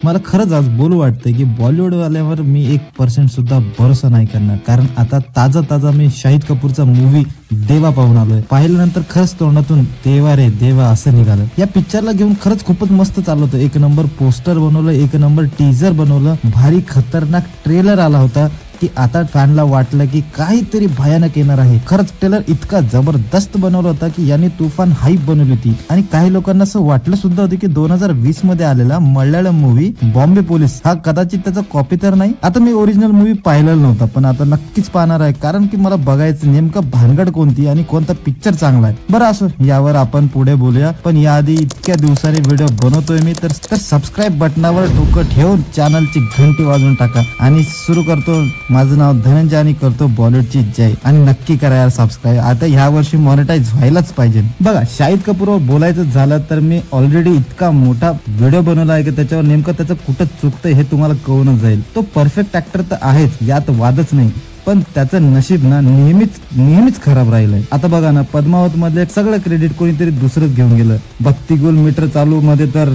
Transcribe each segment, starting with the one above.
मला खरंच आज बोलू वाटतंय की बॉलिवूड वाल्यावर मी 1% सुद्धा भरोसा नाही करणार, कारण आता ताजा मी शाहिद कपूरचा मूवी देवा पाहून आलोय. पाहिल्यानंतर खरंच तोंडातून देवा रे देवा असं निघालं. या पिक्चरला घेऊन खरंच खूपच मस्त चाललं होतं. एक नंबर पोस्टर बनवलं, एक नंबर टीजर बनवलं, भारी खतरनाक ट्रेलर आला होता की आता फॅनला वाटलं की काहीतरी भयानक येणार आहे. खरंच ट्रेलर इतका जबरदस्त बनवला होता की याने तुफान हाईप बनवली होती. आणि काही लोकांना असं वाटलं सुद्धा होतं की 2020 मध्ये आलेला मल्याळम मूवी बॉम्बे पोलीस हा कदाचित त्याचा कॉपी तर नाही. आता मी ओरिजिनल मूवी पाहिलेला नव्हता, पण आता नक्कीच पाहणार आहे, कारण की मला बघायचं नेमकं भानगड कोणती आणि कोणता पिक्चर चांगला आहे. बरं असो, यावर आपण पुढे बोलूया, पण याआधी इतक्या दिवसांनी व्हिडिओ बनवतोय मी, तर सबस्क्राईब बटनावर डोकं ठेवून चॅनलची घंटी वाजवून टाका. आणि सुरू करतो. माझं नाव धनंजय आणि करतो बॉलिवूडची जय. आणि नक्की करा यार सबस्क्राईब. आता ह्या वर्षी मॉनिटाईज व्हायलाच पाहिजे. बघा, शाहिद कपूरवर बोलायचं झालं तर मी ऑलरेडी इतका मोठा व्हिडिओ बनवला आहे की त्याच्यावर नेमकं त्याचं कुठं चुकतंय हे तुम्हाला कळूनच जाईल. तो परफेक्ट ऍक्टर तर आहेच, यात वादच नाही, पण त्याचं नशीब ना नेहमीच खराब राहिलंय. आता बघा ना, पद्मावत मधले सगळं क्रेडिट कोणीतरी दुसरंच घेऊन गेलं. भक्ती गुल मीटर चालू मध्ये तर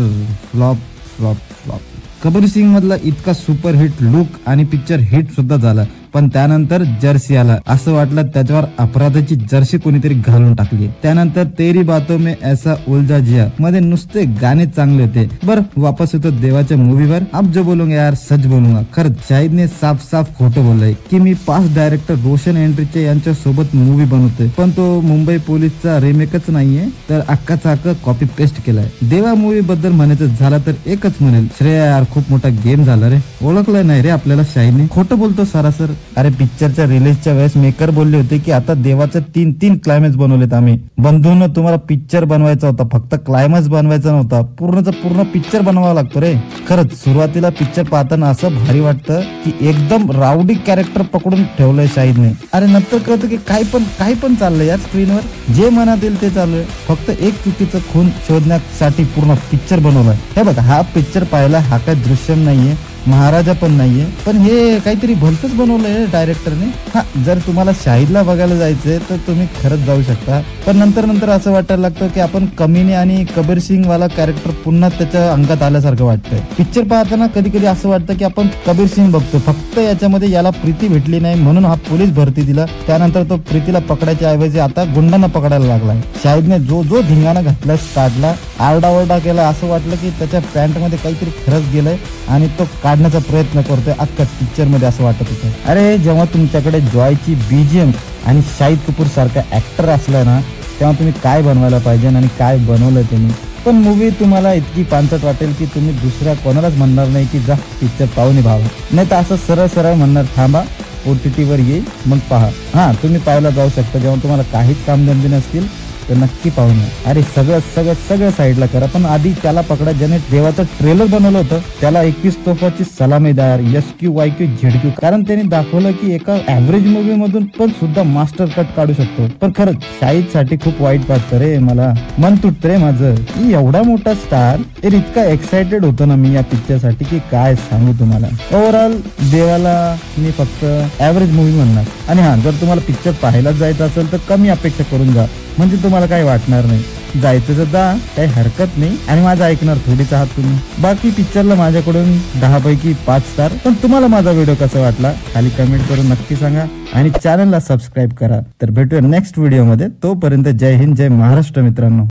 flop flop flop. Kabir Singh मधला इतका सुपर हिट लुक आणि पिक्चर हिट सुद्धा झाला, पण त्यानंतर जर्सी आला. असं वाटलं त्याच्यावर अपराधाची जर्सी कोणीतरी घालून टाकली. त्यानंतर तेरी बातों में ऐसा उलझा जिया मध्ये नुसते गाणे चांगले होते. बर, वापस येतो देवाच्या मूवीवर. अब जो बोलूंगा यार सच बोलूंगा. खरंच शाहिदने साफ खोटं बोललंय की मी पाच डायरेक्टर रोशन एंट्रीचे यांच्या सोबत मूवी बनवतोय, पण तो मुंबई पोलीसचा रिमेकच नाहीये, तर अक्काचा कॉपी पेस्ट केलाय. देवा मूवी बद्दल म्हणायचं झालं तर एकच म्हणेल, श्रेया यार खूप मोठा गेम झाला रे. ओळखलं नाही रे आपल्याला शाहिदने. खोटं बोलतो सरासर. अरे पिक्चरच्या रिलीजच्या वेळेस मेकर बोलले होते की आता देवाचं तीन क्लायमॅक्स बनवलेत आम्ही. बंधून तुम्हाला पिक्चर बनवायचा होता, फक्त क्लायमॅक्स बनवायचा नव्हता, पूर्ण पिक्चर बनवावा लागतो रे. खरंच सुरुवातीला पिक्चर पाहताना असं भारी वाटतं की एकदम राऊडी कॅरेक्टर पकडून ठेवलंय शाहिदने. अरे नंतर कळतं की काही पण चाललंय या स्क्रीनवर, जे मनात येईल ते चालू आहे. फक्त एक चुकीचं खून शोधण्यासाठी पूर्ण पिक्चर बनवलाय. हे बघा, हा पिक्चर पाहायला हा काय दृश्यम नाहीये, महाराजा पण नाहीये, पण हे काहीतरी भलतच बनवलंय डायरेक्टरने. हा, जर तुम्हाला शाहिदला बघायला जायचंय तर तुम्ही खरंच जाऊ शकता, पण नंतर असं वाटायला लागतं की आपण कमीने आणि कबीर सिंग वाला कॅरेक्टर पुन्हा त्याच्या अंगात आल्यासारखं वाटतंय. पिक्चर पाहताना कधी असं वाटतं की आपण कबीर सिंग बघतो, फक्त याच्यामध्ये याला प्रीती भेटली नाही म्हणून हा पोलीस भरती दिला. त्यानंतर तो प्रीतीला पकडायच्या ऐवजी आता गुंडांना पकडायला लागलाय. शाहिदने जो धिंगाणा घातला, स्टार्टला आरडाओरडा केला, असं वाटलं की त्याच्या पॅन्ट मध्ये काहीतरी खरंच गेलंय आणि तो काढण्याचा प्रयत्न करतोय अख्खा पिक्चर मध्ये, असं वाटत होतं. अरे जेव्हा तुमच्याकडे जॉयची बीजीएम आणि शाहिद कपूर सारखा ऍक्टर असलाय ना, तेव्हा तुम्ही काय बनवायला पाहिजे आणि काय बनवलं तुम्ही. पण मूवी तुम्हाला इतकी पांचट वाटेल की तुम्ही दुसऱ्या कोणालाच म्हणणार नाही की जा पिक्चर पाहून भावा. नाही तर असं सरळ म्हणणार थांबा OTT वर येईल मग पहा. हा, तुम्ही पाहायला जाऊ शकता जेव्हा तुम्हाला काहीच कामधंदे नसतील तर नक्की पाहून या. अरे सगळं साईडला करा, पण आधी त्याला पकडा ज्याने देवाचं ट्रेलर बनवलं होतं. त्याला 21 तोफाची सलामीदार SQYQ ZQ, कारण त्यांनी दाखवलं की एका ऍव्हरेज मूवी मधून पण सुद्धा मास्टर कट काढू शकतो. पण खरंच शाहिद साठी खूप वाईट वाटतं रे, मला मन तुटत रे माझं. एवढा मोठा स्टार, इतका एक्साइटेड होतो ना मी या पिक्चर साठी की काय सांगू तुम्हाला. ओव्हरऑल देवाला मी फक्त ऍव्हरेज मूवी म्हणणार. आणि हा, जर तुम्हाला पिक्चर पाहायला जायचं असेल तर कमी अपेक्षा करून जा, म्हणजे तुम्हाला काही वाटणार नाही. जायचं तर जा, काही हरकत नाही, आणि माझं ऐकणार थोडीच आहात तुम्ही. बाकी पिक्चरला माझ्याकडून 10 पैकी 5 स्टार. पण तुम्हाला माझा व्हिडिओ कसा वाटला खाली कमेंट करून नक्की सांगा आणि चॅनलला सबस्क्राईब करा. तर भेटूया नेक्स्ट व्हिडिओ मध्ये. तोपर्यंत जय हिंद, जय महाराष्ट्र मित्रांनो.